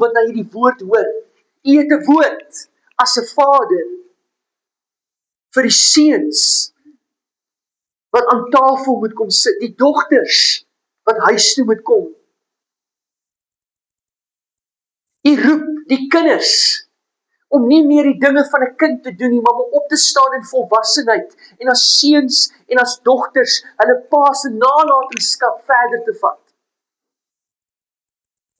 wat na hierdie woord hoor. U het 'n woord as 'n vader vir die seuns wat aan tafel moet kom sit, die dogters wat huis toe moet kom. U roep die kinders om nie meer die dinge van 'n kind te doen nie, maar om op te staan in volwassenheid en as seuns en as dogters hulle pa se nalatenskap verder te vat.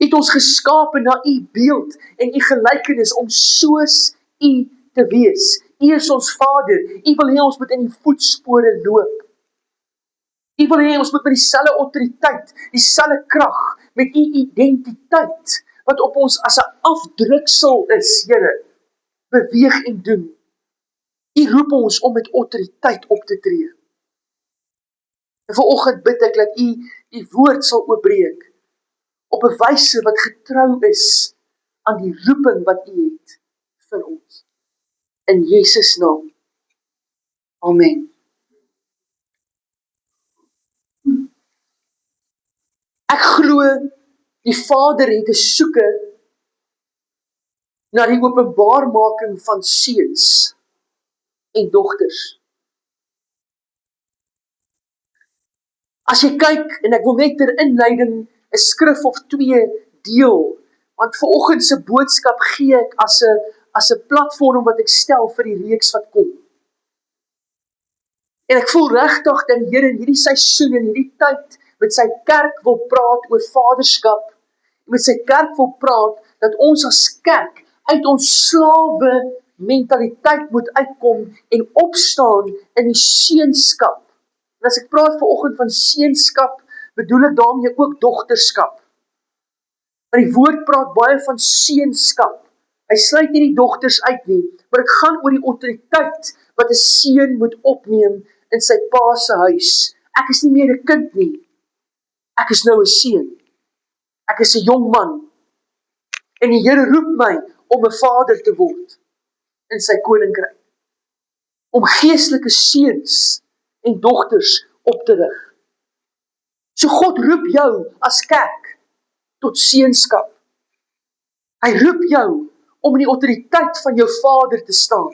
U het ons geskape na u beeld en u gelykenis om soos u te wees. U is ons Vader. U wil hê ons moet in die voetspore loop. U wil hê ons moet met dieselfde autoriteit, dieselfde krag, met u identiteit wat op ons as 'n afdruksel is, Here, beweeg en doen. U roep ons om met autoriteit op te tree. En vanoggend bid ek dat u die woord sal oopbreek op 'n wyse wat getrou is aan die roeping wat u het vir ons. In Jesus naam. Amen. Ek glo die Vader het 'n soeke na die openbaarmaking van seuns en dogters. As jy kyk, en ek wil net ter inleiding 'n skrif of 2 deel, want vanoggend se boodskap gee ek as 'n platform wat ek stel vir die reeks wat kom. En ek voel regtig dat die Here in hierdie seisoen en hierdie tyd met sy kerk wil praat oor vaderskap, en met sy kerk wil praat dat ons as kerk uit ons slawe mentaliteit moet uitkom en opstaan in die seunskap. En as ek praat vanoggend van seunskap, bedoel ek daarmee ook dogterskap. Want die woord praat baie van seunskap. Hy sluit nie die dogters uit nie, maar dit gaan oor die autoriteit wat 'n seun moet opneem in sy pa se huis. Ek is nie meer 'n kind nie. Ek is nou 'n seun. Ek is 'n jong man. En die Here roep my om 'n vader te word in sy koninkryk. Om geestelike seuns en dogters op te rig. So God roep jou as kerk tot seunskap. Hy roep jou om in die autoriteit van jou Vader te staan.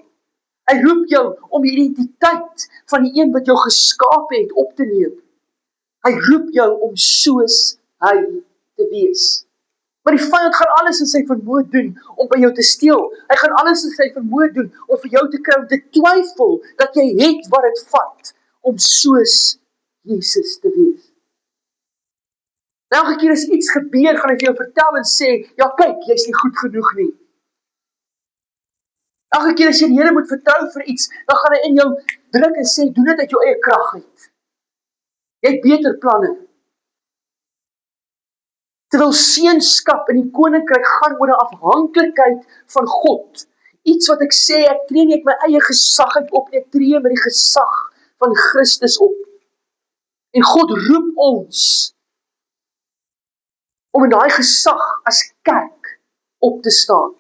Hy roep jou om die identiteit van die een wat jou geskaap het op te neem. Hy roep jou om soos hy te wees. Maar die vyand gaan alles in sy vermoë doen om by jou te steel. Hy gaan alles in sy vermoë doen om vir jou te kry om te twyfel dat jy het wat dit vat om soos Jesus te wees. Elke keer as iets gebeur, gaan hy vir jou vertel en sê, ja kyk, jy's nie goed genoeg nie. Elke keer as jy die Here moet vertrou vir iets, dan gaan hy in jou druk en sê, doen dit uit jou eie krag uit. Jy het beter planne. Terwyl seunskap in die koninkryk gaan oor 'n afhanklikheid van God. Iets wat ek sê, ek tree nie uit my eie gesag uit op, ek tree met die gesag van Christus op. En God roep ons om in daai gesag as kerk op te staan.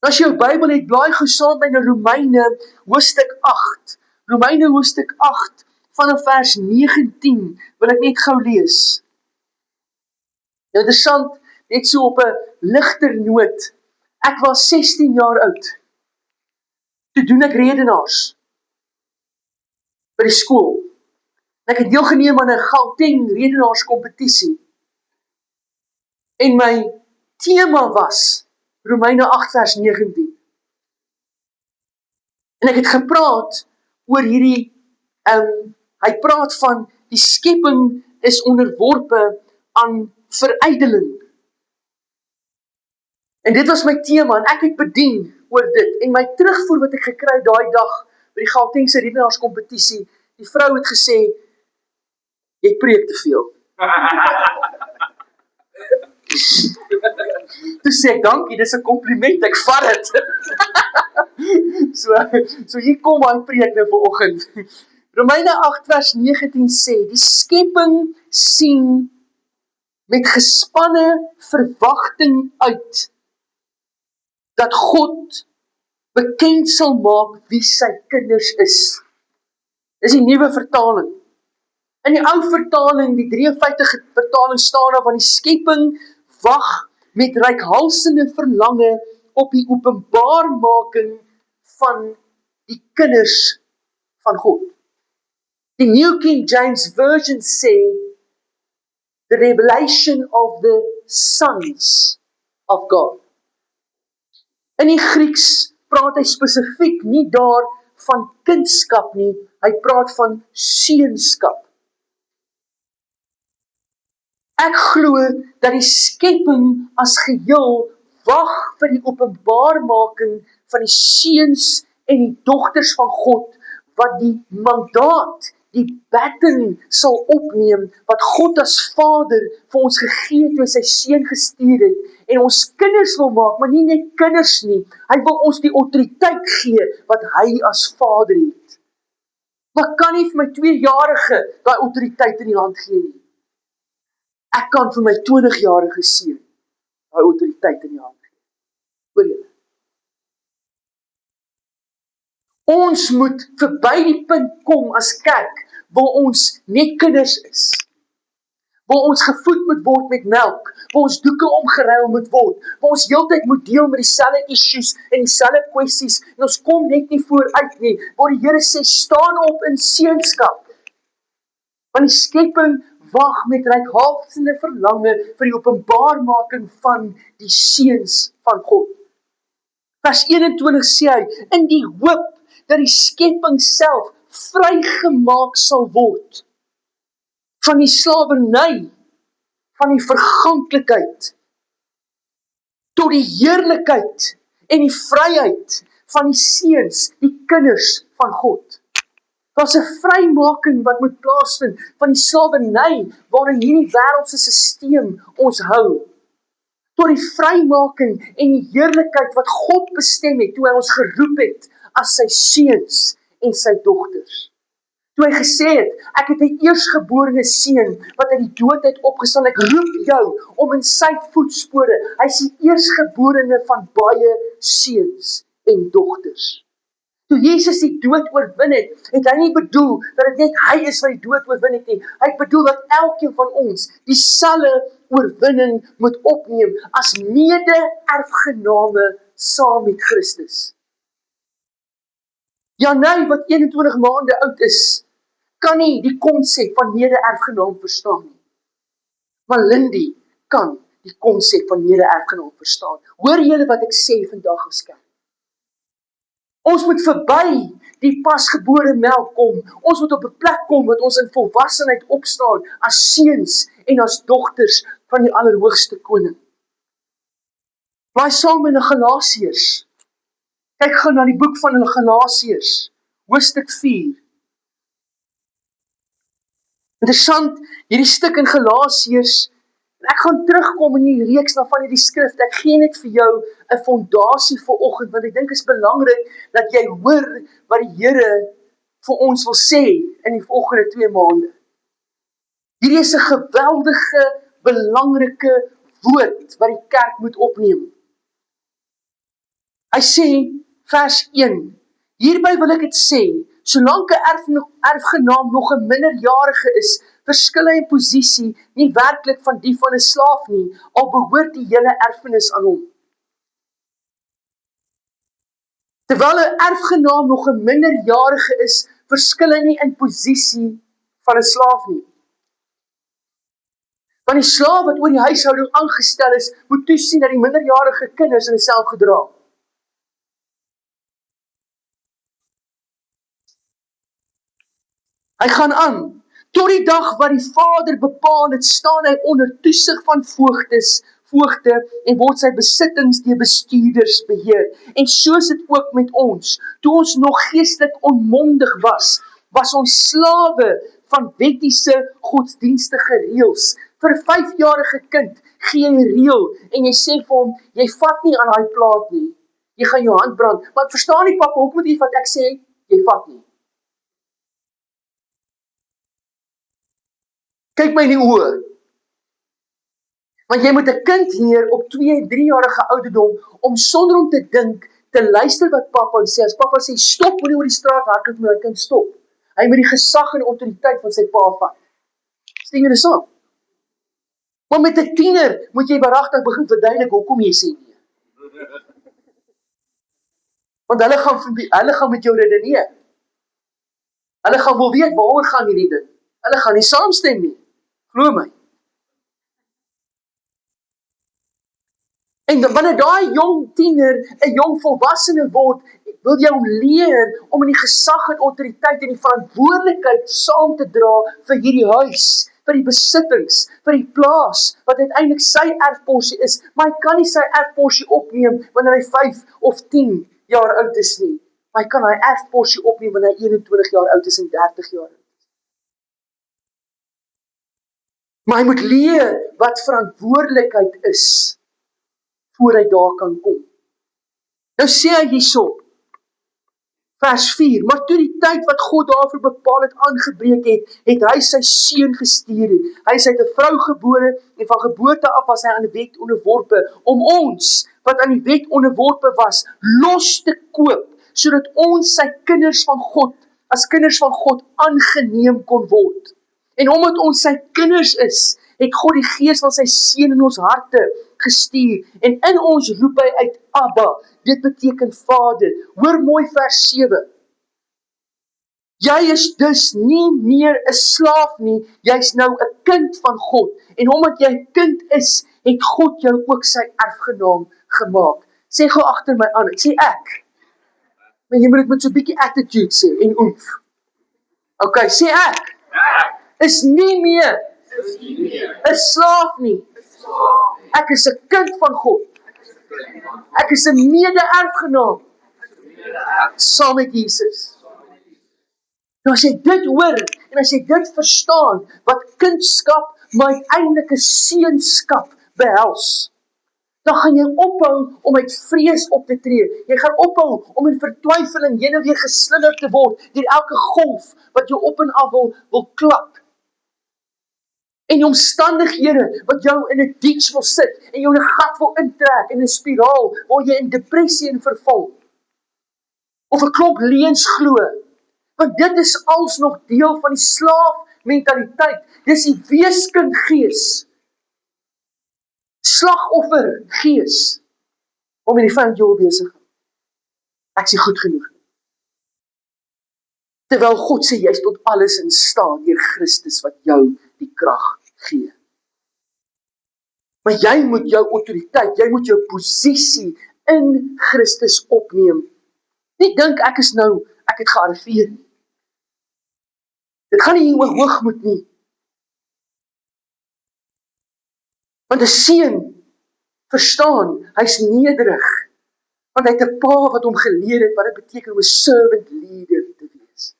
As jy jou Bybel het, blaai gou saam met Romeine hoofstuk 8. Romeine hoofstuk 8 vanaf vers 19 wil ek net gou lees. Nou interessant, net so op 'n ligter noot. Ek was 16 jaar oud. Toe doen ek redenaars by die skool. Ek het deelgeneem aan 'n Gauteng redenaarskompetisie. En my tema was Romeine 8 vers 19. En ek het gepraat oor hierdie, hy praat van die skepping is onderworpe aan verydeling. En dit was my tema en ek het bedien oor dit. En my terugvoer wat ek gekry daai dag by die Gautengse redenaarskompetisie, die vrou het gesê, jy preek te veel. Toe sê ek, dankie, dis 'n kompliment, ek vat dit. So hier kom hy preek nou vanoggend. Romeine 8 vers 19 sê, die skepping sien met gespanne verwagting uit dat God bekend sal maak wie sy kinders is. Dis die nuwe vertaling. In die ou vertaling, die 53 vertaling staan daar van die skepping wag met reikhalsende verlange op die openbaarmaking van die kinders van God. Die New King James Version sê, the revelation of the sons of God. In die Grieks praat hy spesifiek nie daar van kindskap nie, hy praat van seunskap. Ek glo dat die skepping as geheel wag vir die openbaarmaking van die seuns en die dogters van God, wat die mandaat, die baton sal opneem, wat God as Vader vir ons gegee het toe sy seun gestuur het, en ons kinders wil maak, maar nie net kinders nie, hy wil ons die autoriteit gee, wat hy as Vader het. Maar kan nie vir my 2-jarige daai autoriteit in die hand gee nie. Ek kan vir my 20-jarige seun daai autoriteit in die hand gee. Hoor julle? Ons moet verby die punt kom as kerk, waar ons net kinders is. Waar ons gevoed moet word met melk, waar ons doeke omgeruil moet word, waar ons heeltyd moet deel met dieselfde issues en dieselfde kwessies, en ons kom net nie vooruit nie, waar die Here sê, staan op in seunskap. Want die skepping wag met reikhalsende verlange vir die openbaarmaking van die seuns van God. Vers 21 sê hy, in die hoop dat die skepping self vrygemaak sal word van die slawerny, van die verganklikheid, tot die heerlikheid en die vryheid van die seuns, die kinders van God. Daar's 'n vrymaking wat moet plaasvind van die slawerny waarin hierdie wêreldse stelsel ons hou. Tot die vrymaking en die heerlikheid wat God bestem het toe hy ons geroep het as sy seuns en sy dogters. Toe hy gesê het, ek het 'n eersgeborene seun wat uit die dood uit opgestaan, ek roep jou om in sy voetspore. Hy is die eersgeborene van baie seuns en dogters. Toe Jesus die dood oorwin het, het hy nie bedoel dat dit net hy is wat die dood oorwin het nie. Hy het bedoel dat elkeen van ons dieselfde oorwinning moet opneem as mede-erfgename saam met Christus. Janey, wat 21 maande oud is, kan nie die konsep van mede-erfgenaam verstaan nie. Maar Lindy kan die konsep van mede-erfgenaam verstaan. Hoor julle wat ek sê vandag as kerk? Ons moet verby die pasgebore melk kom. Ons moet op 'n plek kom wat ons in volwassenheid opstaan as seuns en as dogters van die Allerhoogste Koning. Blaai saam in Galasiërs. Kyk gou na die boek van Galasiërs, hoofstuk 4. Interessant, hierdie stuk in Galasiërs, en ek gaan terugkom in die reeks na van hierdie skrif, ek gee net vir jou 'n fondasie vir oggend, want ek dink is belangrik dat jy hoor wat die Here vir ons wil sê in die volgende 2 maande. Hierdie is 'n geweldige, belangrike woord wat die kerk moet opneem. Hy sê, vers 1, hierby wil ek dit sê, solank 'n erfgenaam nog 'n minderjarige is, verskil hy in posisie nie werklik van die van 'n slaaf nie, al behoort die hele erfenis aan hom. Terwyl 'n erfgenaam nog 'n minderjarige is, verskil hy nie in posisie van 'n slaaf nie. Want die slaaf wat oor die huishouding aangestel is, moet toesien dat die minderjarige kinders in self gedra. Hy gaan aan, tot die dag wat die Vader bepaal het, staan hy onder toesig van voogde en word sy besittings deur bestuurders beheer. En so is dit ook met ons. Toe ons nog geestelik onmondig was ons slawe van wettiese godsdienstige reëls. Vir 'n 5-jarige kind gee jy 'n reël en jy sê vir hom, jy vat nie aan daai plaat nie. Jy gaan jou hand brand. Maar ek verstaan nie, papa, hoekom moet jy wat ek sê, jy vat nie. Kyk my in die oë. Want jy moet 'n kind leer op 2 en 3-jarige ouderdom om sonder om te dink, te luister wat papa sê. As papa sê stop, moenie oor die straat hardloop, moet hy kind stop. Hy moet die gesag en autoriteit van sy pa vat. Stem julle saam? Maar met 'n tiener moet jy waaragtig begin verduidelik hoekom jy sê nee. Want hulle gaan met jou redeneer. Hulle gaan wil weet waaroor gaan hierdie ding. Hulle gaan nie saamstem nie. Glo my. En wanneer daai jong tiener 'n jong volwassene word, wil jy hom leer om in die gesag en autoriteit en die verantwoordelikheid saam te dra vir hierdie huis, vir die besittings, vir die plaas, wat uiteindelik sy erfporsie is, maar hy kan nie sy erfporsie opneem wanneer hy 5 of 10 jaar oud is nie. Maar hy kan hy erfporsie opneem wanneer hy 21 jaar oud is en 30 jaar oud. Maar hy moet leer wat verantwoordelikheid is voor hy daar kan kom. Nou sê hy hierso, vers 4, maar toe die tyd wat God daarvoor bepaal het aangebreek het, het hy sy seun gestuur. Hy is uit 'n vrou gebore en van geboorte af was hy aan die wet onderworpe, om ons, wat aan die wet onderworpe was, los te koop, sodat ons sy kinders van God, as kinders van God aangeneem kon word. En omdat ons sy kinders is, het God die gees van sy seun in ons harte gestuur, en in ons roep hy uit Abba, dit beteken Vader. Hoor mooi vers 7. Jy is dus nie meer 'n slaaf nie, jy's nou 'n kind van God, en omdat jy 'n kind is, het God jou ook sy erfgenaam gemaak. Sê gou agter my aan, sê ek. Maar jy moet dit met so 'n bietjie attitude sê, en oef. Okay, sê ek. Is nie meer 'n slaaf nie. Ek is 'n kind van God. Ek is 'n mede-erfgenaam saam met Jesus. Nou as jy dit hoor, en as jy dit verstaan, wat kindskap, maar uiteindelike seunskap behels, dan gaan jy ophou om uit vrees op te tree. Jy gaan ophou om in vertwyfeling heen en weer geslingerd te word deur elke golf wat jou op en af wil klap. En die omstandighede wat jou in 'n ditch wil sit en jou in 'n gat wil intrek, in 'n spiraal waar jy in depressie en verval. Of 'n klomp leuns glo. Want dit is als nog deel van die slaafmentaliteit. Dis die weeskindgees. Slagoffergees. Om in die vyand jou besig. Ek is nie goed genoeg. Terwyl God sê jy is tot alles in staat deur Christus wat jou die krag gee. Maar jy moet jou autoriteit, jy moet jou posisie in Christus opneem. Nie dink ek het gearriveer nie. Dit gaan nie oor hoogmoed nie. Want 'n seun verstaan, hy's nederig. Want hy het 'n pa wat hom geleer het wat dit beteken om 'n servant leader te wees.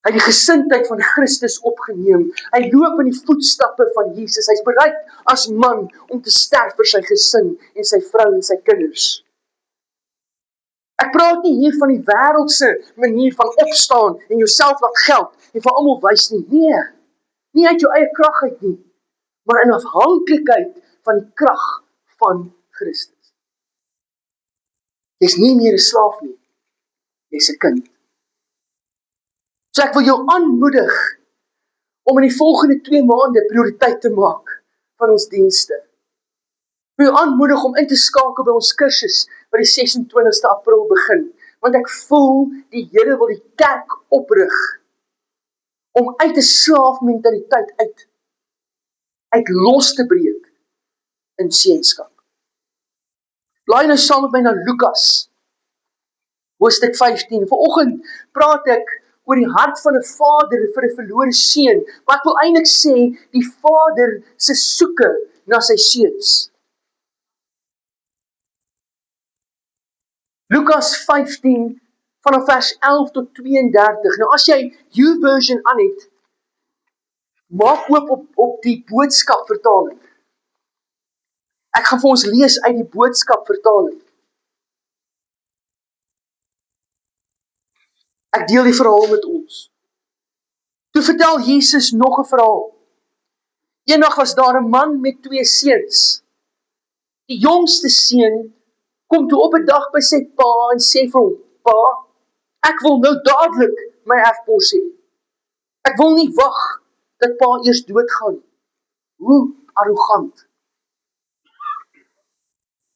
Hy het die gesindheid van Christus opgeneem. Hy loop in die voetstappe van Jesus. Hy's bereid as man om te sterf vir sy gesin en sy vrou en sy kinders. Ek praat nie hier van die wêreldse manier van opstaan en jouself laat geld en vir almal wys nie. Nee, nie uit jou eie krag uit nie, maar in afhanklikheid van die krag van Christus. Jy's nie meer 'n slaaf nie, jy's 'n kind. So ek wil jou aanmoedig om in die volgende 2 maande prioriteit te maak van ons dienste. Ek wil jou aanmoedig om in te skakel by ons kursus wat die 26ste April begin, want ek voel die Here wil die kerk oprig om uit 'n slaafmentaliteit uit los te breek in seunskap. Blaai nou saam met my na Lukas, hoofstuk 15. Vanoggend praat ek oor die hart van 'n vader vir 'n verlore seun, maar ek wil eintlik sê die vader se soeke na sy seuns. Lukas 15 vanaf vers 11 tot 32. Nou as jy YouVersion aan het, maak oop op die boodskap vertaling. Ek gaan vir ons lees uit die boodskap vertaling. Ek deel die verhaal met ons. Toe vertel Jesus nog 'n verhaal. Eendag was daar 'n man met 2 seuns. Die jongste seun kom toe op 'n dag by sy pa en sê vir hom: "Pa, ek wil nou dadelik my erfporsie hê. Ek wil nie wag dat pa eers doodgaan nie." Hoe arrogant.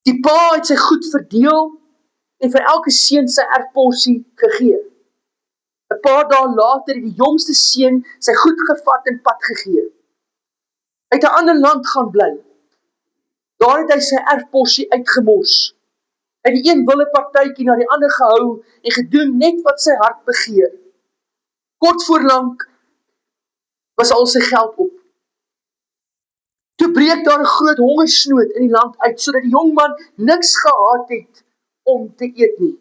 Die pa het sy goed verdeel en vir elke seun sy erfporsie gegee. 'n Paar dae later het die jongste seun sy goed gevat en pad gegee. Hy het 'n ander land gaan bly. Daar het hy sy erfporsie uitgemors. Hy het die een wille partytjie na die ander gehou en gedoen net wat sy hart begeer. Kort voor lank was al sy geld op. Toe breek daar 'n groot hongersnood in die land uit, sodat die jongman niks gehad het om te eet nie.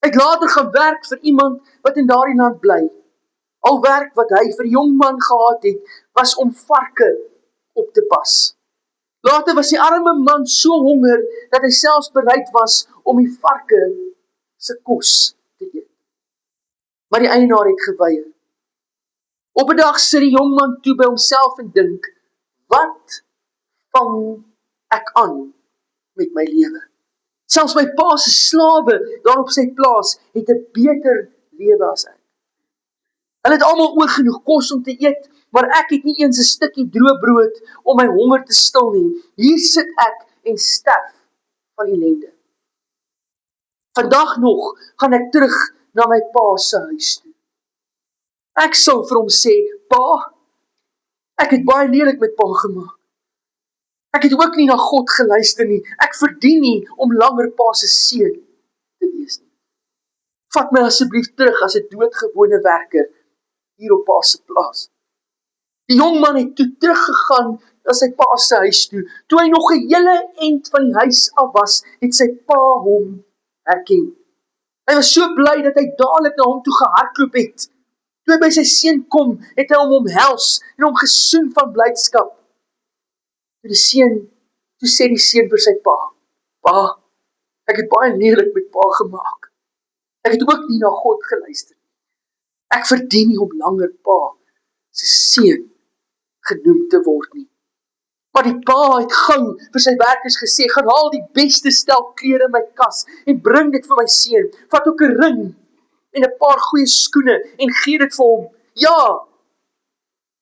Hy het later gaan werk vir iemand wat in daardie land bly. Al werk wat hy vir die jongman gehad het, was om varke op te pas. Later was die arme man so honger, dat hy selfs bereid was om die varke se kos te eet. Maar die eienaar het geweier. Op 'n dag sit die jongman toe by homself en dink, wat vang ek aan met my lewe? Selfs my pa se slawe daar op sy plaas het 'n beter lewe as ek. Hulle het almal oorgenoeg kos om te eet, maar ek het nie eens 'n stukkie droë brood om my honger te stil nie. Hier sit ek en sterf van ellende. Vandag nog gaan ek terug na my pa se huis toe. Ek sal vir hom sê, pa, ek het baie lelik met pa gemaak. Ek het ook nie na God geluister nie. Ek verdien nie om langer pa se seun te wees nie. Vat my asseblief terug as 'n doodgewone werker hier op pa se plaas. Die jong man het toe teruggegaan na sy pa se huis toe. Toe hy nog 'n hele end van die huis af was, het sy pa hom herken. Hy was so bly dat hy dadelik na hom toe gehardloop het. Toe hy by sy seun kom, het hy hom omhels en hom gesoen van blydskap. Toe sê die seun vir sy pa, pa, ek het baie lelik met pa gemaak. Ek het ook nie na God geluister nie. Ek verdien nie om langer pa se seun genoem te word nie. Maar die pa het gou vir sy werkers gesê, gaan haal die beste stel klere in my kas en bring dit vir my seun. Vat ook 'n ring en 'n paar goeie skoene en gee dit vir hom. Ja,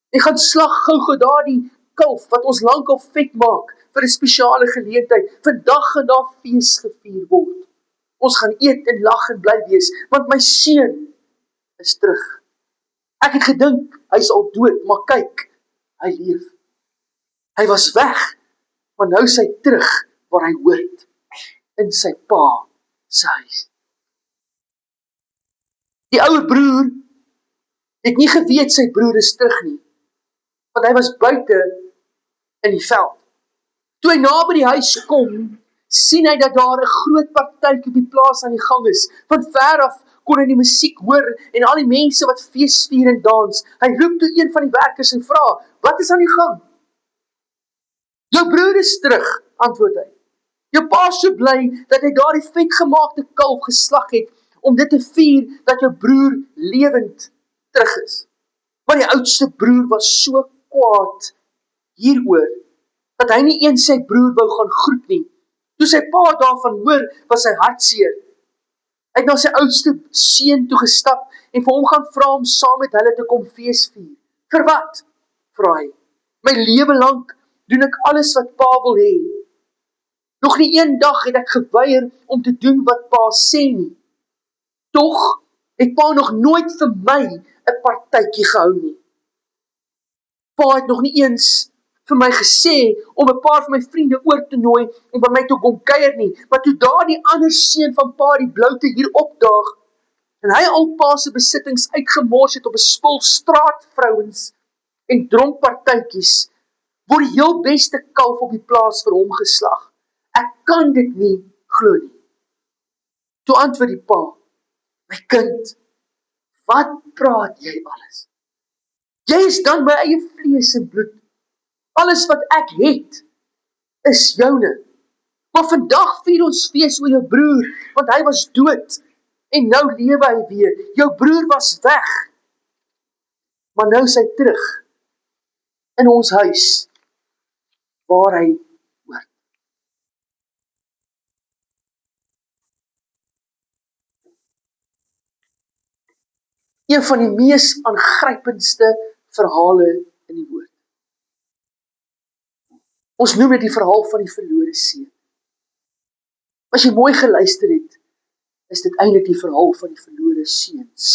en gaan slag gou daardie kalf wat ons lankal vet maak vir 'n spesiale geleentheid. Vandag gaan daar fees gevier word. Ons gaan eet en lag en bly wees, want my seun is terug. Ek het gedink hy is al dood, maar kyk, hy leef. Hy was weg, maar nou is hy terug waar hy hoort, in sy pa se huis. Die ouer broer het nie geweet sy broer is terug nie, want hy was buite in die veld. Toe hy naby die huis kom, sien hy dat daar 'n groot partytjie op die plaas aan die gang is. Van ver af kon hy die musiek hoor en al die mense wat fees vier en dans. Hy roep toe een van die werkers en vra, wat is aan die gang? Jou broer is terug, antwoord hy. Jou pa is so bly dat hy daardie vetgemaakte kalf geslag het om dit te vier dat jou broer lewend terug is. Maar die oudste broer was so kwaad hieroor dat hy nie eens sy broer wou gaan groet nie. Toe sy pa daarvan hoor, was hy hartseer. Hy het na sy oudste seun toe gestap en vir hom gaan vra om saam met hulle te kom fees vier. Vir wat? Vra hy. My lewe lank doen ek alles wat pa wil hê. Nog nie een dag het ek geweier om te doen wat pa sê nie. Tog het pa nog nooit vir my 'n partytjie gehou nie. Pa het nog nie eens vir my gesê om 'n paar van my vriende oor te nooi om by my te kom kuier nie, maar toe daardie ander seun van pa die bloute hier opdaag en hy al pa se besittings uitgemors het op 'n spul straatvrouens en dronkpartytjies, word die heel beste kalf op die plaas vir hom geslag. Ek kan dit nie glo nie. Toe antwoord die pa, my kind, wat praat jy alles? Jy is dan my eie vlees en bloed. Alles wat ek het, is joune. Maar vandag vier ons fees oor jou broer, want hy was dood, en nou lewe hy weer. Jou broer was weg, maar nou is hy terug, in ons huis, waar hy hoort. Een van die mees aangrypendste verhale in die woord. Ons noem dit die verhaal van die verlore seun. As jy mooi geluister het, is dit eintlik die verhaal van die verlore seuns.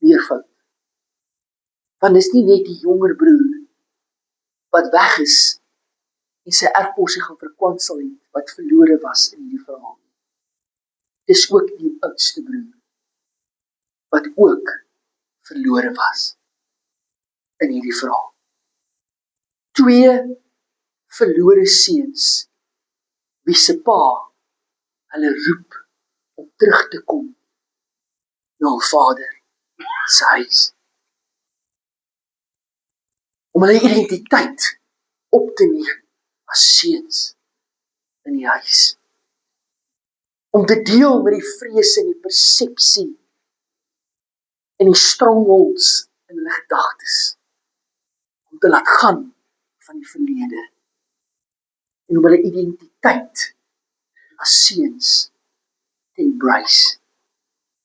Meervoud. Want dis nie net die jonger broer wat weg is en sy erfporsie gaan verkwansel het, wat verlore was in die verhaal. Dis ook die oudste broer, wat ook verlore was in hierdie verhaal. 2 verlore seuns, wie se pa hulle roep om terug te kom na hul vader se huis. Om hulle identiteit op te neem as seuns in die huis. Om te deel met die vrees en die persepsie en die strongholds in hulle gedagtes. Om te laat gaan van die verlede. En om hulle identiteit as seuns te embrace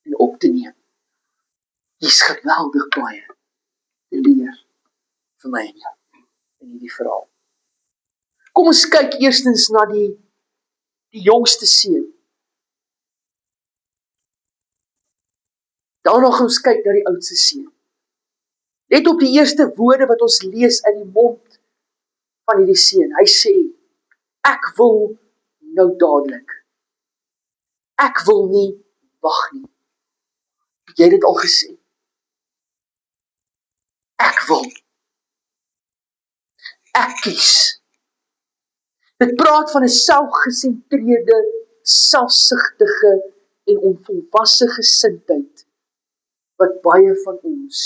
en op te neem. Hier's geweldig baie te leer vir my en jou in hierdie verhaal. Kom ons kyk eerstens na die jongste seun. Daarna gaan ons kyk na die oudste seun. Let op die eerste woorde wat ons lees uit die mond van hierdie seun. Hy sê, ek wil nou dadelik. Ek wil nie wag nie. Het jy dit al gesê? Ek wil. Ek kies. Dit praat van 'n selfgesentreerde, selfsugtige en onvolwasse gesindheid wat baie van ons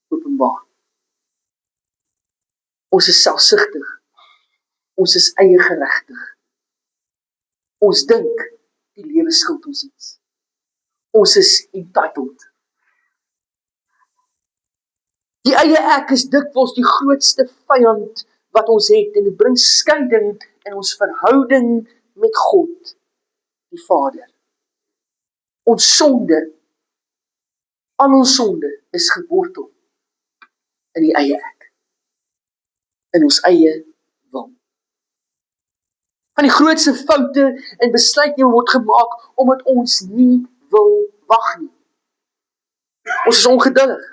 openbaar. Ons is selfsugtig. Ons is eie geregtig. Ons dink die lewe skuld ons iets. Ons is entitled. Die eie ek is dikwels die grootste vyand wat ons het en dit bring skeiding in ons verhouding met God, die Vader. Ons sonde, al ons sonde is gewortel in die eie ek, in ons eie wil. Van die grootste foute en besluitneming word gemaak omdat ons nie wil wag nie. Ons is ongeduldig.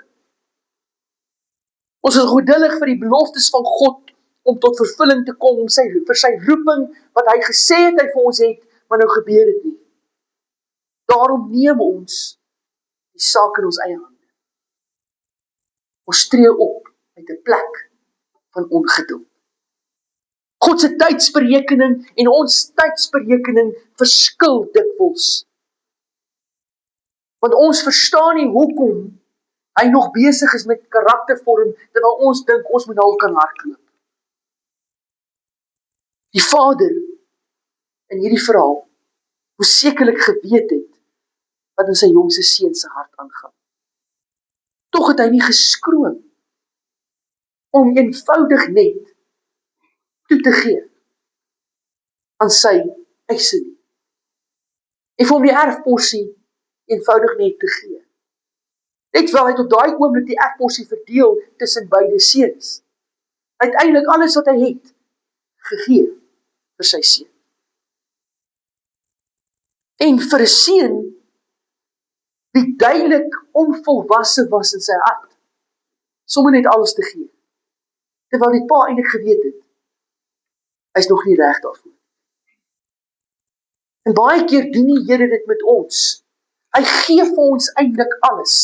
Ons is ongeduldig vir die beloftes van God om tot vervulling te kom, vir sy roeping wat hy gesê het hy vir ons het, maar nou gebeur dit nie. Daarom neem ons die saak in ons eie hande. Ons tree op uit 'n plek van ongeduld. God se tydsberekening en ons tydsberekening verskil dikwels. Want ons verstaan nie hoekom hy nog besig is met karaktervorm, terwyl ons dink ons moet al kan hardloop. Die Vader in hierdie verhaal moes sekerlik geweet het wat in sy jongste seun se hart aangaan. Tog het hy nie geskroom om eenvoudig net toe te gee aan sy eise nie. En vir hom die erfporsie eenvoudig net te gee. Net wel, hy het op daai oomblik die erfporsie verdeel tussen beide seuns. Uiteindelik alles wat hy het gegee vir sy seun. En vir 'n seun wie duidelik onvolwasse was in sy hart, sommer net alles te gee. Terwyl die pa eintlik geweet het, hy is nog nie reg daarvoor. En baie keer doen die Here dit met ons. Hy gee vir ons eintlik alles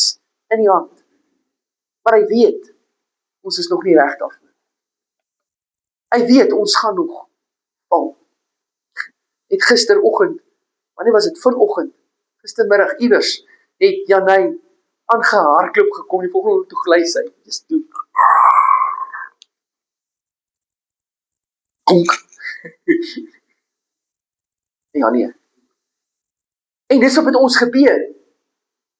in die hand. Maar hy weet, ons is nog nie reg daarvoor. Hy weet, ons gaan nog val. Het gisteroggend, wanneer was dit, vanoggend, gistermiddag iewers, het Janey aangehardloop gekom, die volgende toe gly sy, just toe. Konk. Ja, nee. En dis wat met ons gebeur.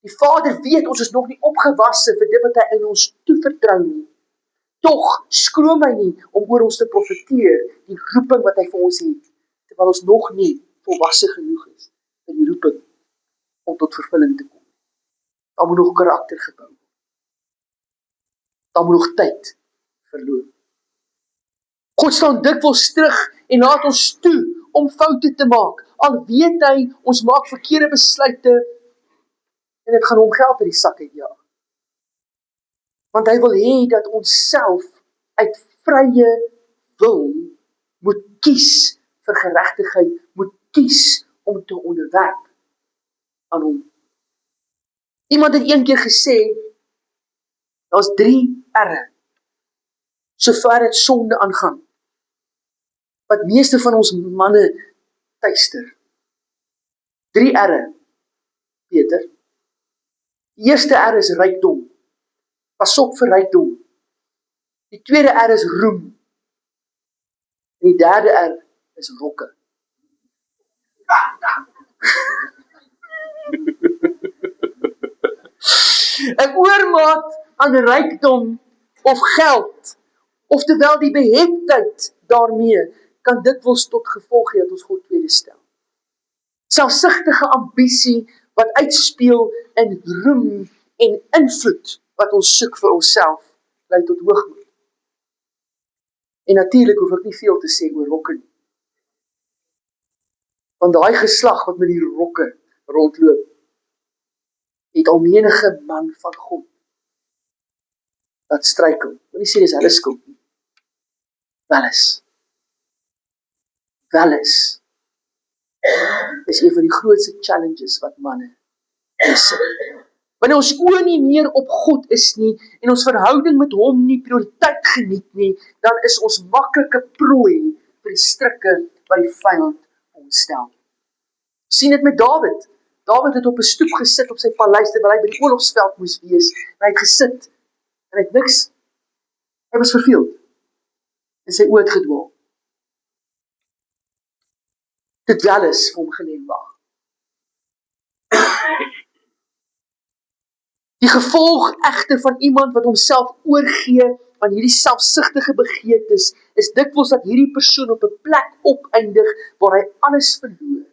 Die Vader weet, ons is nog nie opgewasse vir dit wat hy in ons toevertrou nie. Tog skroom hy nie om oor ons te profeteer, die roeping wat hy vir ons het, terwyl ons nog nie volwasse genoeg is vir die roeping om tot vervulling te kom. Daar moet nog karakter gebou word. Daar moet nog tyd verloop. God staan dikwels terug en laat ons toe om foute te maak. Al weet hy, ons maak verkeerde besluite en dit gaan hom geld uit die sak uitjaag. Want hy wil hê dat ons self uit vrye wil moet kies vir geregtigheid, moet kies om te onderwerp aan hom. Iemand het een keer gesê, daar's 3 R'e, sover dit sonde aangaan, wat meeste van ons manne tuister. 3 R'e, Peter. Die eerste R is rykdom. Pas op vir rykdom. Die tweede R is roem. En die derde R is rokke. Een oormaat aan rykdom of geld, oftewel die beheptheid daarmee, kan dikwels tot gevolg hê dat ons God tweede stel. Selfsugtige ambisie wat uitspeel in roem en invloed wat ons soek vir onsself, lei tot hoogmoed. En natuurlik hoef ek nie veel te sê oor rokke nie. Want daai geslag wat met die rokke rondloop, het al menige man van God dat struikel. Wil nie sê dis hulle skuld nie. Wel is een van die grootste challenges wat manne is. Wanneer ons oë nie meer op God is nie, en ons verhouding met hom nie prioriteit geniet nie, dan is ons maklike prooi vir die strikke wat die vyand ons stel. Sien dit met Dawid. Dawid het op 'n stoep gesit op sy paleis, terwyl hy by die oorlogsveld moes wees, en hy het gesit, en hy het niks, hy was verveeld, en sy oë het gedwaal. Dit wel is vir hom gelê wag. Die gevolg egter van iemand wat homself oorgee aan hierdie selfsugtige begeertes, is dikwels dat hierdie persoon op 'n plek opeindig waar hy alles verloor,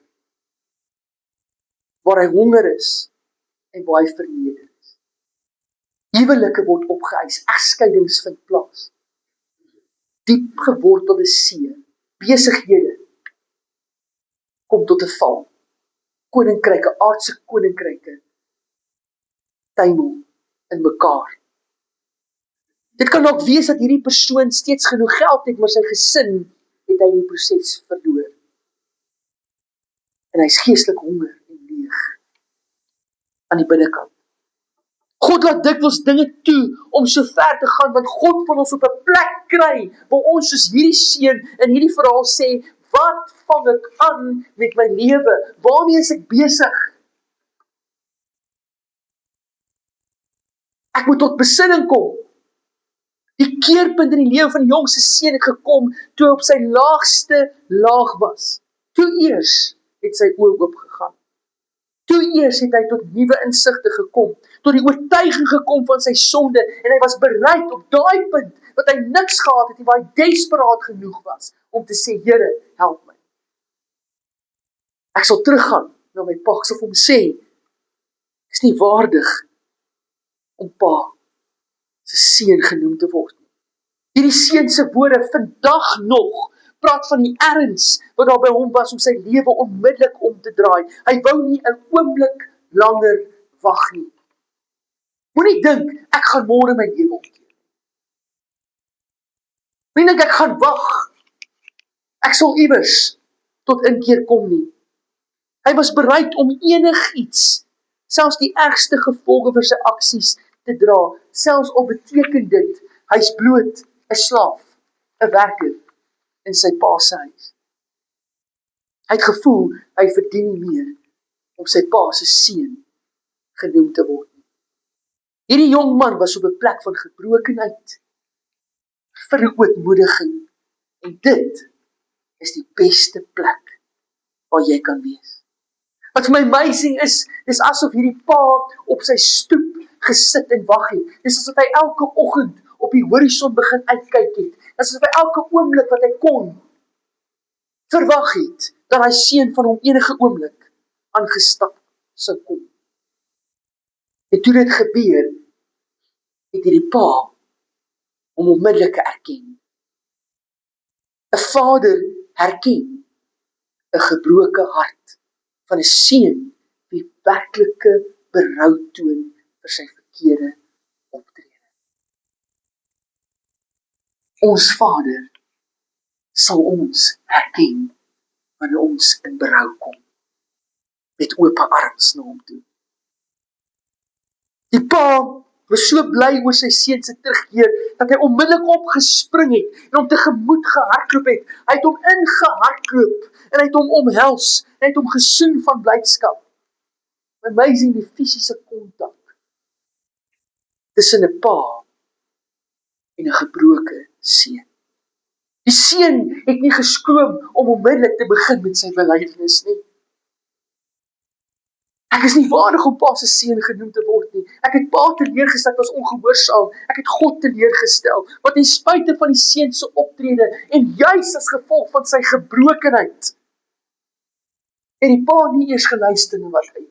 waar hy honger is en waar hy verneder is. Huwelike word opgeëis, egskeidings vind plaas. Diep gewortelde seer, besighede kom tot 'n val. Koninkryke, aardse koninkryke, tuimel in mekaar. Dit kan ook wees dat hierdie persoon steeds genoeg geld het, maar sy gesin het hy in die proses verloor. En hy is geestelik honger en leeg aan die binnekant. God laat dikwels dinge toe om so ver te gaan, want God wil ons op 'n plek kry, waar ons soos hierdie seun in hierdie verhaal sê, wat vang ek aan met my lewe? Waarmee is ek besig? Ek moet tot besinning kom. Die keerpunt in die lewe van die jongste seun het gekom, toe hy op sy laagste laag was. Toe eers het sy oë oopgegaan. Toe eers het hy tot nuwe insigte gekom, tot die oortuiging gekom van sy sonde, en hy was bereid op daai punt, wat hy niks gehad het, waar hy desperaat genoeg was, om te sê, Here, help my. Ek sal teruggaan na my pa, ek sal vir hom sê, ek is nie waardig om pa se seun genoem te word. Hierdie seun se woorde vandag nog praat van die erns wat daar by hom was om sy lewe onmiddellik om te draai. Hy wou nie 'n oomblik langer wag nie. Moenie dink ek gaan môre my lewe omkeer. Moenie dink ek gaan wag. Ek sal iewers tot inkeer kom nie. Hy was bereid om enigiets, selfs die ergste gevolge vir sy aksies te dra, selfs al beteken dit, hy's bloot 'n slaaf, 'n werker in sy pa se huis. Hy het gevoel, hy verdien nie meer om sy pa se seun genoem te word. Hierdie jong man was op 'n plek van gebrokenheid, verootmoediging, en dit is die beste plek waar jy kan wees. Wat vir my amazing is, dis asof hierdie pa op sy stoep gesit en wag het. Dis asof hy elke oggend op die horison begin uitkyk het. Dis asof hy elke oomblik wat hy kon verwag het, dat hy seun van hom enige oomblik aangestap sou kom. En toe dit gebeur, het hierdie pa hom onmiddellik erken. 'n vader herken 'n gebroke hart van 'n seun wie werklike berou toon vir sy verkeerde optrede. Ons Vader sal ons herken wanneer ons in berou kom, met oop arms na hom toe. Die pa was so bly oor sy seun se terugkeer dat hy onmiddellik opgespring het en hom tegemoet gehardloop het. Hy het hom ingehardloop en hy het hom omhels en hy het hom gesoen van blydskap. Amazing, die fisiese kontak tussen 'n pa en 'n gebroke seun. Die seun het nie geskroom om onmiddellik te begin met sy belydenis nie. Ek is nie waardig om pa se seun genoem te word nie. Ek het pa teleurgestel, ek was ongehoorsaam. Ek het God teleurgestel. Want ten spyte van die seun se optrede en juis as gevolg van sy gebrokenheid, het die pa nie eers geluister na wat hy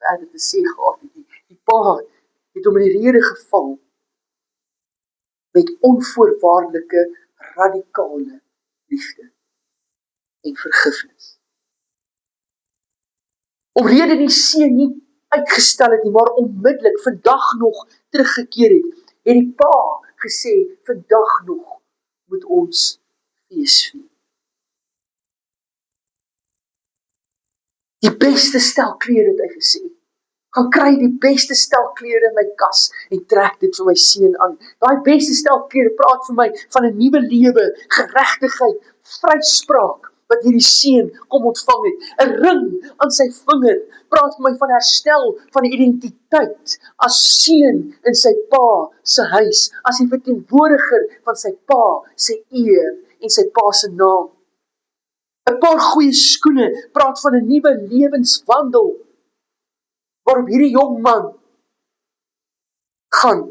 verder te sê gehad het nie. Die pa het hom in die rede geval met onvoorwaardelike, radikale liefde en vergifnis. Omrede die seun nie uitgestel het nie, maar onmiddellik vandag nog teruggekeer het die pa gesê, vandag nog moet ons fees vier. Die beste stel klere het hy gesê. Gaan kry die beste stel klere in my kas en trek dit vir my seun aan. Daai beste stel klere praat vir my van 'n nuwe lewe, geregtigheid, vryspraak wat hierdie seun kom ontvang het. 'n Ring aan sy vinger praat vir my van herstel van die identiteit as seun in sy pa se huis, as die verteenwoordiger van sy pa se eer en sy pa se naam. 'n Paar goeie skoene praat van 'n nuwe lewenswandel waarop hierdie jong man gaan.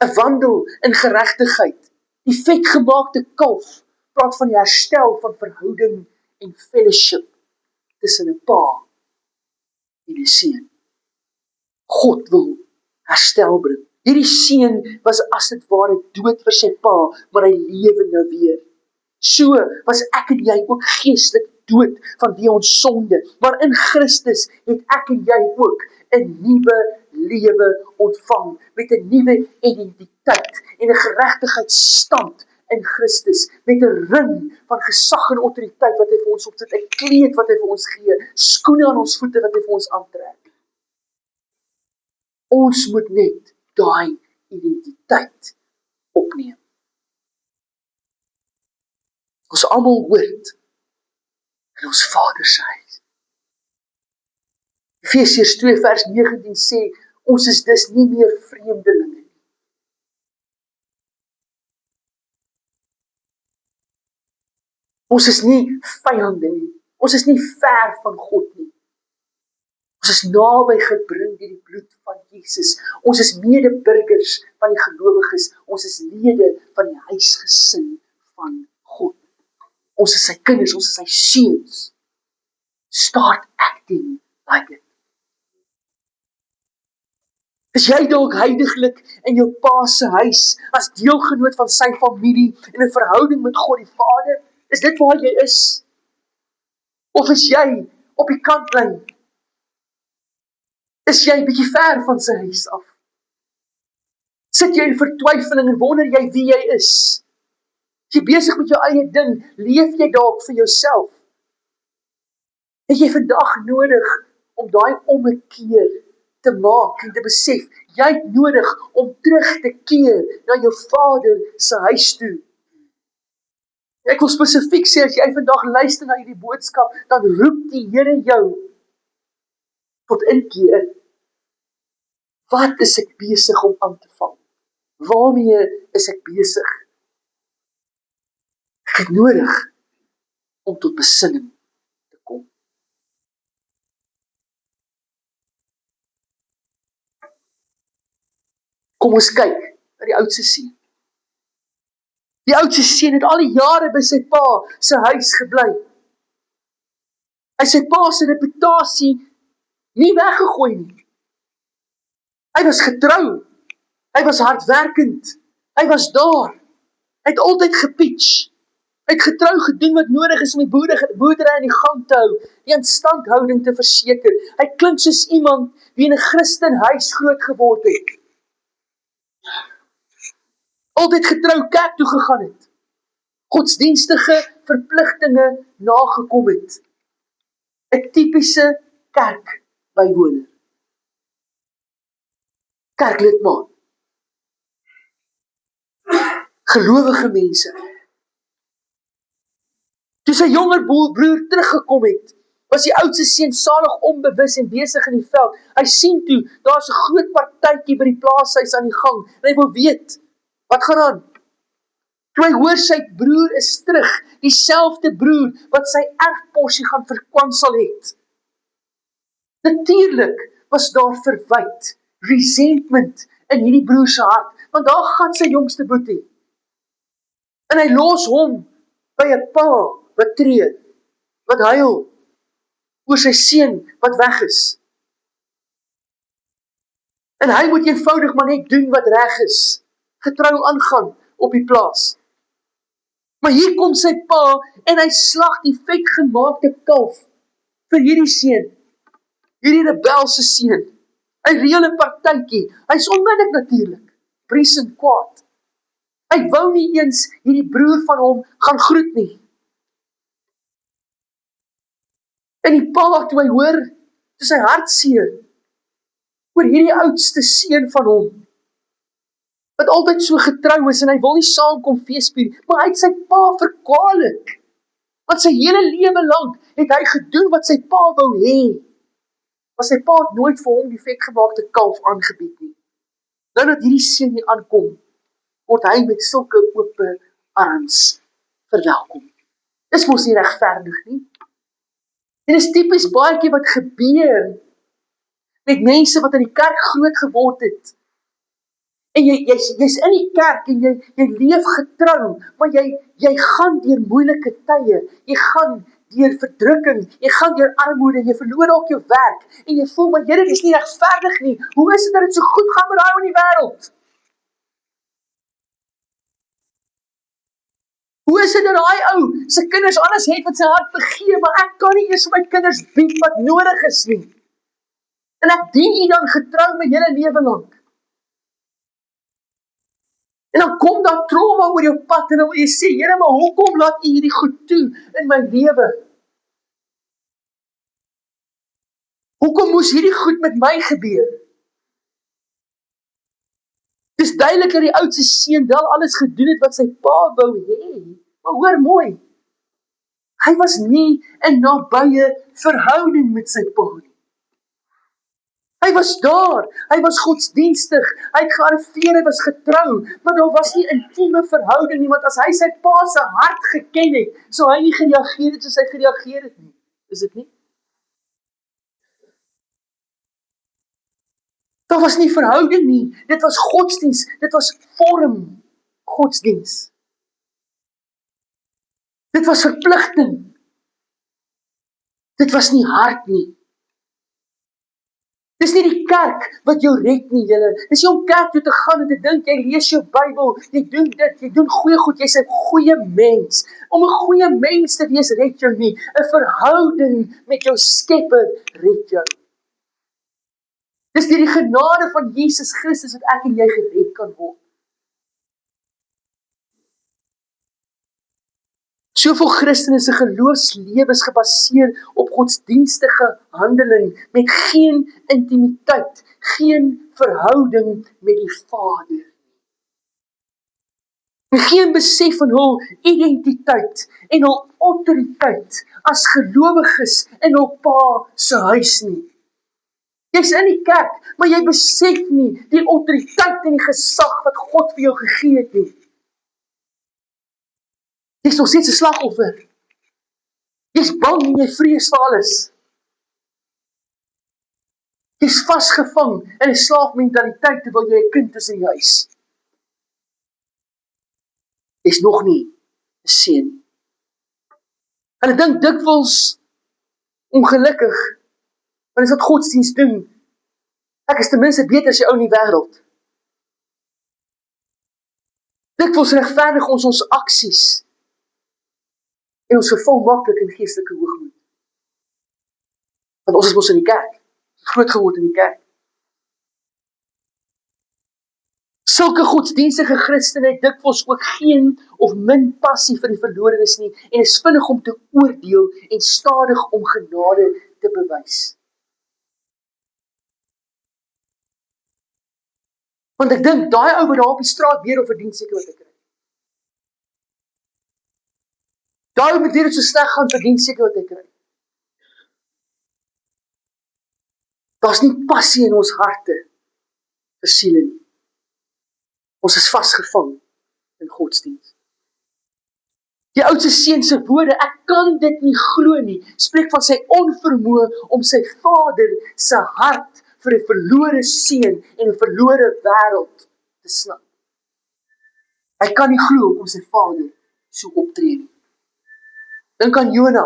'n Wandel in geregtigheid. Die vetgemaakte kalf praat van die herstel van verhouding en fellowship tussen 'n pa en 'n seun. God wil herstel bring. Hierdie seun was as dit ware dood vir sy pa, maar hy lewe nou weer. So was ek en jy ook geestelik dood vanweë ons sonde, maar in Christus het ek en jy ook 'n nuwe lewe ontvang, met 'n nuwe identiteit en 'n geregtigheidsstand in Christus, met 'n ring van gesag en autoriteit wat hy vir ons opsit, 'n kleed wat hy vir ons gee, skoene aan ons voete wat hy vir ons aantrek. Ons moet net daai identiteit opneem. Ons almal hoort in ons Vader se huis. Efesiërs 2 vers 19 sê, ons is dus nie meer vreemdelinge nie. Ons is nie vyande nie. Ons is nie ver van God nie. Ons is naby gebring deur die bloed van Jesus. Ons is medeburgers van die gelowiges. Ons is lede van die huisgesin van God. Ons is sy kinders, ons is sy seuns. Start acting like it. Is jy dalk heiliglik in jou pa se huis, as deelgenoot van sy familie, in 'n verhouding met God die Vader? Is dit waar jy is? Of is jy op die kantlyn? Is jy bietjie ver van sy huis af? Sit jy in vertwyfeling en wonder jy wie jy is? Is jy besig met jou eie ding? Leef jy dalk vir jouself? Het jy vandag nodig om daai ommekeer te maak en te besef, jy het nodig om terug te keer na jou Vader se huis toe. Ek wil spesifiek sê, as jy vandag luister na hierdie boodskap, dan roep die Here jou tot inkeer. Wat is ek besig om aan te vang? Waarmee is ek besig? Ek het nodig om tot besinning te kom. Kom ons kyk na die oudste seun. Die oudste seun het al die jare by sy pa se huis gebly. Hy sy pa se reputasie nie weggegooi nie. Hy was getrou. Hy was hardwerkend. Hy was daar. Hy het altyd gepitch. Hy het getrou gedoen wat nodig is om die boerdery in die gang te hou, die instandhouding te verseker. Hy klink soos iemand wie in 'n Christenhuis groot geword het. Altyd getrou kerk toe gegaan het. Godsdienstige verpligtinge nagekom het. 'n tipiese kerkbywoner. Kerklidmaat. Gelowige mense. Toe sy jonger broer teruggekom het, was die oudste seun salig onbewus en besig in die veld. Hy sien toe, daar's 'n groot partytjie by die plaashuis aan die gang, en hy wil weet, wat gaan aan? Toe hy hoor sy broer is terug, dieselfde broer wat sy erfporsie gaan verkwansel het. Natuurlik was daar verwyd, resentment in hierdie broer se hart, want daar gaan sy jongste boetie. En hy los hom by 'n pa wat treur, wat huil oor sy seun wat weg is. En hy moet eenvoudig maar net doen wat reg is, getrou aangaan op die plaas. Maar hier kom sy pa en hy slag die vetgemaakte kalf vir hierdie seun, hierdie rebelse seun. Hy reël 'n partytjie. Hy's onmiddellik natuurlik, briesend kwaad. Hy wou nie eens hierdie broer van hom gaan groet nie. En die pa, toe hy hoor, toe sy hart seer oor hierdie oudste seun van hom, wat altyd so getrou is en hy wil nie saamkom feesvier, maar hy het sy pa verkwalik. Want sy hele lewe lank het hy gedoen wat sy pa wou hê. Maar sy pa het nooit vir hom die vetgemaakte kalf aangebied nie. Nou dat hierdie seun hier aankom, word hy met sulke oop arms verwelkom. Dis mos nie regverdig nie. En dis tipies baie keer wat gebeur met mense wat in die kerk groot geword het. En jy's in die kerk en jy leef getrou, maar jy gaan deur moeilike tye, jy gaan deur verdrukking, jy gaan deur armoede, jy verloor dalk jou werk, en jy voel, maar Here, dis nie regverdig nie. Hoe is dit dat dit so goed gaan met daai ou in die wêreld? Hoe is dit dat daai ou sy kinders alles het wat sy hart begee, maar ek kan nie eers vir my kinders bied wat nodig is nie. En ek dien U dan getrou my hele lewe lank. En dan kom daar trauma oor jou pad en dan wil jy sê, Here, maar hoekom laat U hierdie goed toe in my lewe? Hoekom moes hierdie goed met my gebeur? Dis duidelik dat die oudste seun wel alles gedoen het wat sy pa wou hê. Maar hoor mooi, hy was nie in nabye verhouding met sy pa nie. Hy was daar, hy was godsdienstig, hy het gearriveer, hy was getrou, maar daar was nie intieme verhouding nie, want as hy sy pa se hart geken het, sou hy nie gereageer het soos hy gereageer het nie. Is dit nie? Daar was nie verhouding nie, dit was godsdiens, dit was vorm godsdiens. Dit was verpligting. Dit was nie hart nie. Dis nie die kerk wat jou red nie, julle. Dis nie om kerk toe te gaan en te dink, jy lees jou Bybel, jy doen dit, jy doen goeie goed, jy's 'n goeie mens. Om 'n goeie mens te wees red jou nie. 'n Verhouding met jou Skepper red jou. Dis deur die genade van Jesus Christus dat ek en jy gered kan word. Soveel Christene se geloofslewe is gebaseer op godsdienstige handeling met geen intimiteit, geen verhouding met die Vader. En geen besef van hul identiteit en hul autoriteit as gelowiges in hul Pa se huis nie. Jy's in die kerk, maar jy besef nie die autoriteit en die gesag wat God vir jou gegee het nie. Jy's nog steeds 'n slagoffer. Jy's bang en jy vrees vir alles. Jy's vasgevang in 'n slaafmentaliteit terwyl jy 'n kind is in die huis. Jy's nog nie 'n seun. Hulle dink dikwels ongelukkig, want dis wat godsdienst doen. Ek is ten minste beter as die ou in die wêreld. Dikwels regverdig ons aksies En ons verval maklik in geestelike hoogmoed. Want ons is mos in die kerk, groot geword in die kerk. Sulke godsdienstige Christene het dikwels ook geen of min passie vir die verlorenes nie en is vinnig om te oordeel en stadig om genade te bewys. Want ek dink, daai ou wat daar op die straat bedel verdien seker wat ek kry. Daai ou met wie dit so sleg gaan verdien seker wat ek kry. Daar's nie passie in ons harte vir siele nie. Ons is vasgevang in godsdienst. Die oudste seun se woorde, ek kan dit nie glo nie, spreek van sy onvermoë om sy vader se hart vir 'n verlore seun en 'n verlore wêreld te snap. Hy kan nie glo hoekom sy vader so optree nie. Dink aan Jona.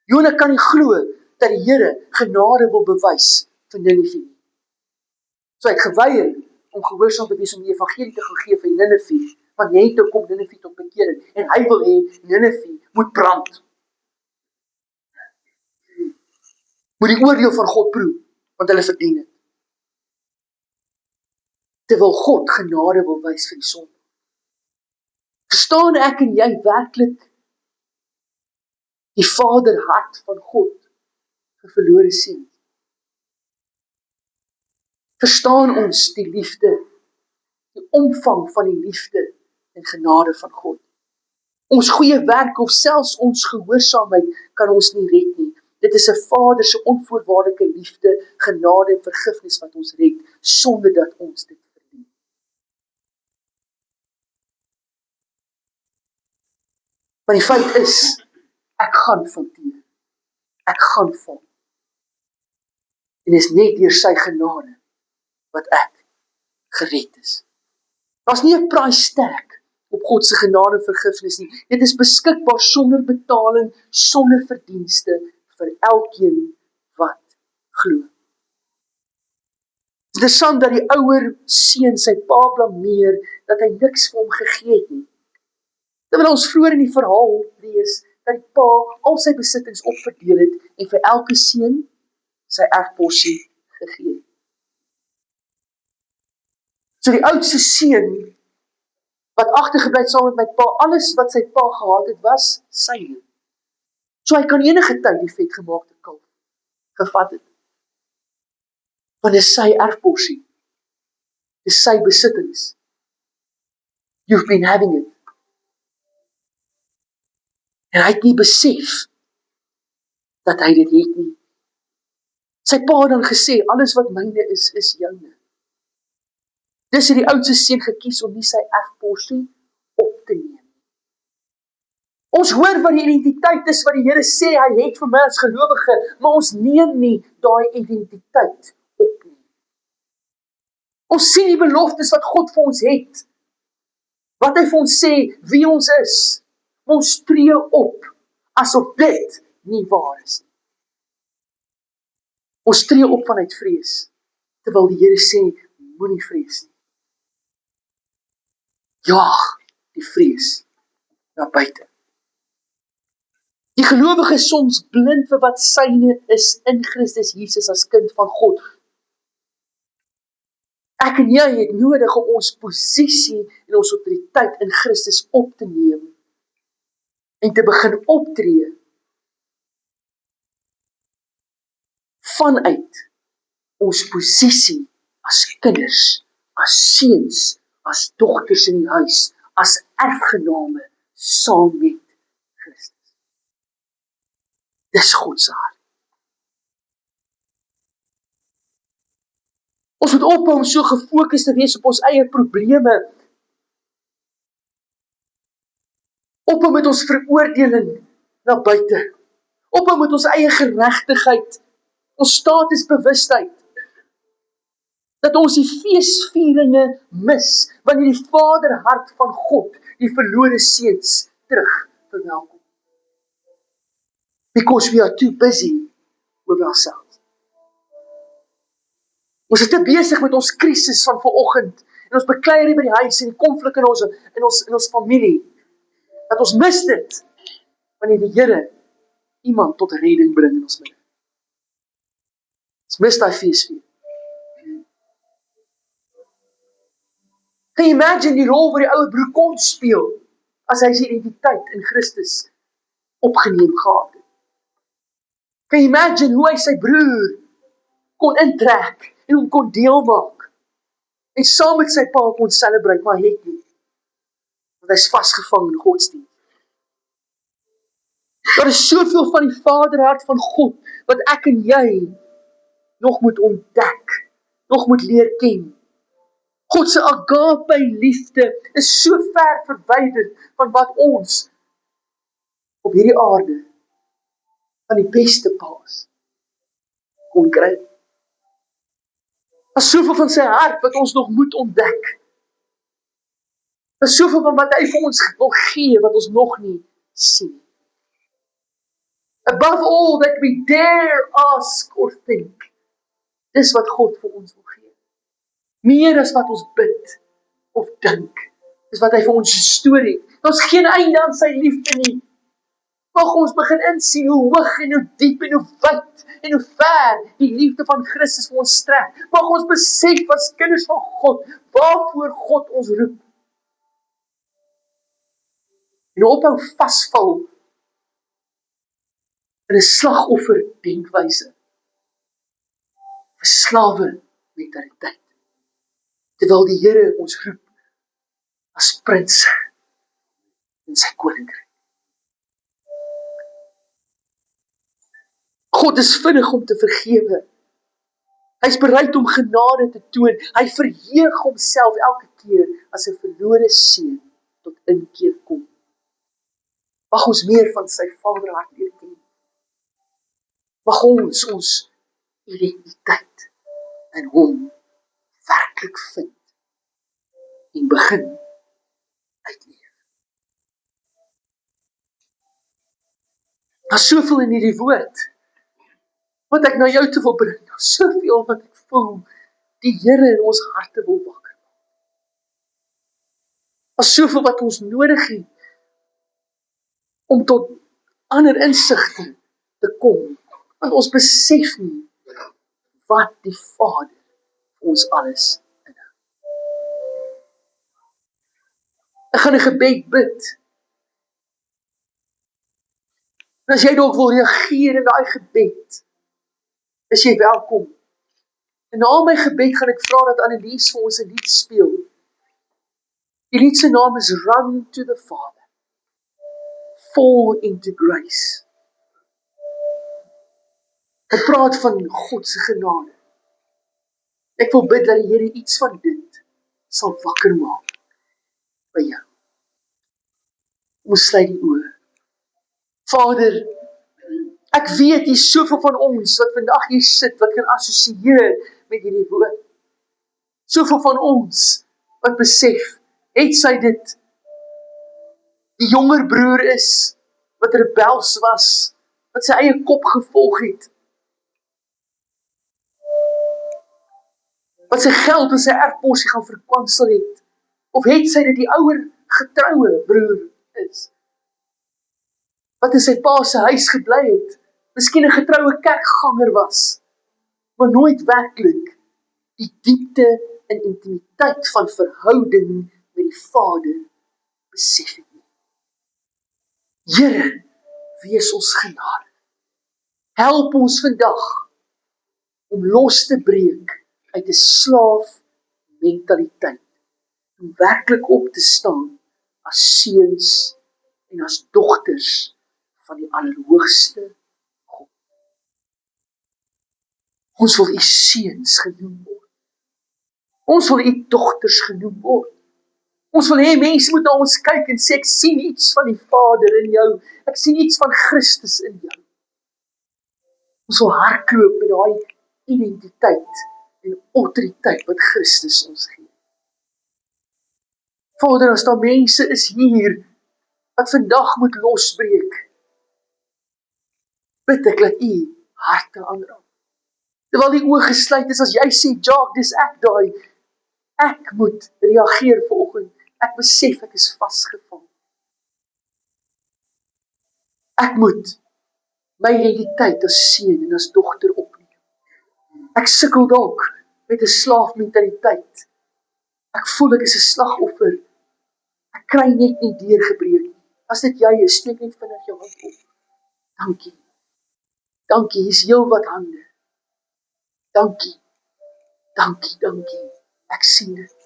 Jona kan nie glo dat die Here genade wil bewys vir Ninive. So hy het geweier om gehoorsaam te wees om die evangelie te gaan gee vir Ninive, want net toe kom Ninive tot bekering en hy wil hê Ninive moet brand. Moet die oordeel van God proe, want hulle verdien dit. Terwyl God genade wil wys vir die sonde. Verstaan ek en jy werklik die vaderhart van God vir verlore seuns? Verstaan ons die liefde, die omvang van die liefde en genade van God? Ons goeie werk of selfs ons gehoorsaamheid kan ons nie red nie. Dit is 'n Vader se onvoorwaardelike liefde, genade en vergifnis wat ons red, sonder dat ons dit verdien. Maar die feit is, ek gaan fonteer. Ek gaan val. En is net deur sy genade wat ek gered is. Daar's nie 'n price tag op God se genade en vergifnis nie. Dit is beskikbaar sonder betaling, sonder verdienste vir elkeen wat glo. Dit is interessant dat die ouer seun sy pa blameer dat hy niks vir hom gegee het nie. Terwyl ons vroeër in die verhaal lees dat die pa al sy besittings opverdeel het en vir elke seun sy erfporsie gegee het. So die oudste seun wat agtergebly het saam met my pa, alles wat sy pa gehad het was syne. So hy kan enige tyd die vetgemaakte kalf gevat het. Want dis sy erfporsie. Dis sy besittings. You've been having it. En hy het nie besef dat hy dit het nie. Sy pa het dan gesê, alles wat myne is joune. Dis het die oudste seun gekies om nie sy erfporsie op te neem. Ons hoor wat die identiteit is wat die Here sê hy het vir my as gelowige, maar ons neem nie daai identiteit op nie. Ons sien die beloftes wat God vir ons het, wat hy vir ons sê, wie ons is, maar ons tree op, asof dit nie waar is nie. Ons tree op vanuit vrees, terwyl die Here sê, moenie vrees nie. Jaag die vrees na buite. Die gelowige is soms blind vir wat syne is in Christus Jesus as kind van God. Ek en jy het nodig om ons posisie en ons autoriteit in Christus op te neem en te begin optree vanuit ons posisie as kinders, as seuns, as dogters in die huis, as erfgename saam met Christus. Dis God se hart. Ons moet ophou om so gefokus te wees op ons eie probleme. Ophou met ons veroordeling na buite. Ophou met ons eie geregtigheid, ons statusbewustheid. Dat ons die feesvieringe mis, wanneer die vaderhart van God die verlore seuns terug verwelkom. Because we are too busy with ourselves. Ons is te besig met ons krisis van vanoggend en ons beklei hier by die huis en die konflik in ons familie, dat ons mis dit, wanneer die Here iemand tot redding bring in ons midde. Ons mis daai feesvier. Can you imagine die rol wat die ouer broer kon speel as hy sy identiteit in Christus opgeneem gehad het? Can you imagine hoe hy sy broer kon intrek en hom kon deel maak en saam met sy pa kon celebrate, maar hy het nie. Want hy is vasgevang in godsdienst. Daar is soveel van die vaderhart van God wat ek en jy nog moet ontdek, nog moet leer ken. God se agape liefde is so ver verwyderd van wat ons op hierdie aarde van die beste paas kon kry. Daar is soveel van sy hart wat ons nog moet ontdek. Daar is soveel van wat hy vir ons wil gee wat ons nog nie sien. Above all that we dare ask or think. Dis wat God vir ons wil gee. Meer as wat ons bid of dink. Dis wat hy vir ons gestoor het. Daar is geen einde aan sy liefde nie. Mag ons begin insien hoe hoog en hoe diep en hoe wyd en hoe ver die liefde van Christus vir ons strek. Mag ons besef as kinders van God, waarvoor God ons roep. En ophou vasval in 'n slagoffer denkwyse. 'n Slawe mentaliteit. Terwyl die Here ons roep as prins in sy koninkryk. God is vinnig om te vergewe. Hy is bereid om genade te toon. Hy verheug homself elke keer as 'n verlore seun tot inkeer kom. Mag ons meer van sy vaderhart leer ken. Mag ons identiteit in hom werklik vind en begin uitleef. Daar is soveel in hierdie woord wat ek na jou toe wil bring. Daar is soveel wat ek voel die Here in ons harte wil wakker. Daar is soveel wat ons nodig het om tot ander insigte te kom. Want ons besef nie wat die Vader vir ons alles inhou. Ek gaan 'n gebed bid. En as jy dalk wil reageer in daai gebed, is jy welkom. En na my gebed gaan ek vra dat Annelies vir ons 'n lied speel. Die lied se naam is Run to the Father. Fall into grace. Ek praat van God se genade. Ek wil bid dat die Here iets van dit sal wakker maak by jou. Ons sluit die oë. Vader, ek weet hier is soveel van ons wat vandag hier sit, wat kan assosieer met hierdie woord. Soveel van ons wat besef, het sy dit die jonger broer is, wat rebels was, wat sy eie kop gevolg het, wat sy geld en sy erfposie gaan verkwansel het, of het sy dit die ouer getroue broer is, wat in sy pa se huis gebly het, miskien 'n getroue kerkganger was, maar nooit werklik die diepte en intimiteit van verhouding met die Vader besef het nie. Here, wees ons genade. Help ons vandag om los te breek uit 'n slaaf mentaliteit, om werklik op te staan as seuns en as dogters van die Allerhoogste God. Ons wil u seuns genoem word. Ons wil u dogters genoem word. Ons wil hê mense moet na ons kyk en sê, ek sien iets van die Vader in jou. Ek sien iets van Christus in jou. Ons wil hardloop met daai identiteit en autoriteit wat Christus ons gee. Vader, as daar mense is hier wat vandag moet losbreek, bid ek dat u harte aanraak. Terwyl die oë gesluit is, as jy sê, Jacques, dis ek daai, ek moet reageer vanoggend. Ek besef ek is vasgevang. Ek moet my identiteit as seun en as dogter opneem. Ek sukkel dalk met 'n slaafmentaliteit. Ek voel ek is 'n slagoffer. Ek kry net nie deurgebreek nie. As dit jy is, steek net vinnig jou hand op. Dankie. Dankie, hier's heelwat hande. Dankie. Dankie, dankie. Ek sien dit.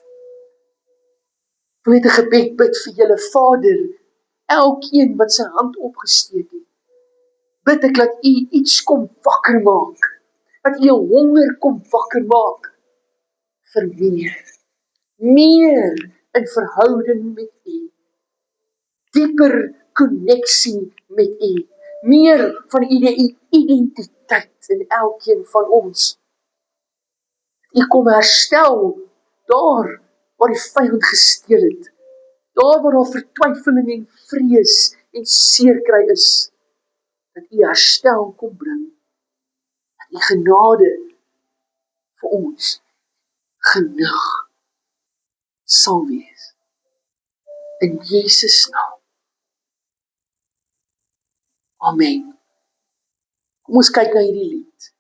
Ek wil net 'n gebed bid vir julle Vader, elkeen wat sy hand opgesteek het. Bid ek dat U iets kom wakker maak. Dat U 'n honger kom wakker maak vir meer. Meer in verhouding met U. Dieper koneksie met U. Meer van U identiteit in elkeen van ons. U kom herstel daar waar die vyand gesteel het. Daar waar daar vertwyfeling en vrees en seerkry is. Dat U herstel kom bring. Dat U genade vir ons genoeg sal wees. In Jesus naam. Amen. Kom ons kyk na hierdie lied.